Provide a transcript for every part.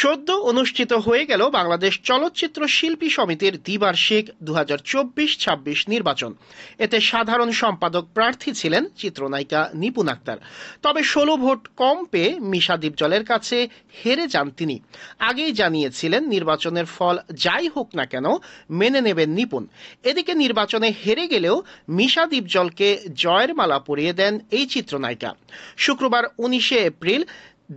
সদ্য অনুষ্ঠিত হয়ে গেল বাংলাদেশ চলচ্চিত্র শিল্পী সমিতির দ্বিবার্ষিক 2024-26 নির্বাচন। এতে সাধারণ সম্পাদক প্রার্থী ছিলেন চিত্রনায়িকা নিপুণ আক্তার। তবে 16 ভোট কম পেয়ে মিশা দীপজলের কাছে হেরে যান তিনি। আগেই জানিয়েছিলেন নির্বাচনের ফল যাই হোক না কেন মেনে নেবেন নিপুণ। এদিকে নির্বাচনে হেরে গেলেও মিশা দীপজলকে জয়ের মালা পরিয়ে দেন এই চিত্রনায়িকা। শুক্রবার 19 এপ্রিল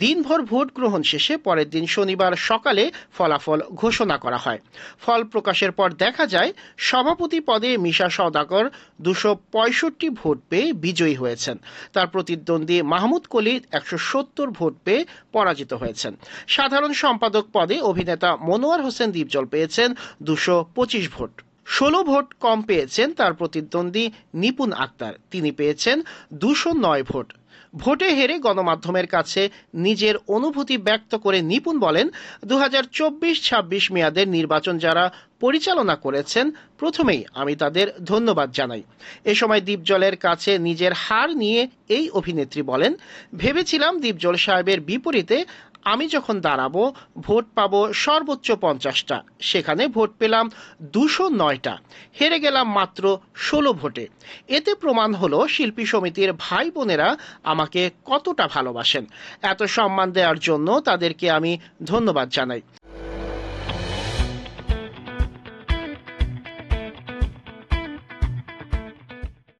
দিনভর ভোট গ্রহণ শেষে পরের দিন শনিবার সকালে ফলাফল ঘোষণা করা হয়। ফল প্রকাশের পর দেখা যায় সভাপতি পদে মিশা সওদাগর 265 ভোট পেয়ে বিজয়ী হয়েছেন। তার প্রতিদ্বন্দ্বী মাহমুদ কলি 170 ভোট পেয়ে পরাজিত হয়েছেন। সাধারণ সম্পাদক পদে অভিনেতা মনোয়ার হোসেন দীপজল পেয়েছেন 225 ভোট। 16 ভোট কম পেয়েছেন তার প্রতিদ্বন্দ্বী নিপুণ আক্তার, তিনি পেয়েছেন 209 ভোট। ভোটে হেরে গণমাধ্যমের কাছে নিজের অনুভূতি ব্যক্ত করে নিপুণ বলেন, 2024-26 মেয়াদের নির্বাচন যারা পরিচালনা করেছেন প্রথমেই আমি তাদের ধন্যবাদ জানাই। এ সময় দীপজলের কাছে নিজের হার নিয়ে এই অভিনেত্রী বলেন, ভেবেছিলাম দীপজল সাহেবের বিপরীতে আমি যখন দাঁড়াবো ভোট পাবো সর্বোচ্চ 50টা, সেখানে ভোট পেলাম 209টা, হেরে গেলাম মাত্র 16 ভোটে। এতে প্রমাণ হলো শিল্পী সমিতির ভাই বোনেরা আমাকে কতটা ভালোবাসেন। এত সম্মান দেওয়ার জন্য তাদেরকে আমি ধন্যবাদ জানাই।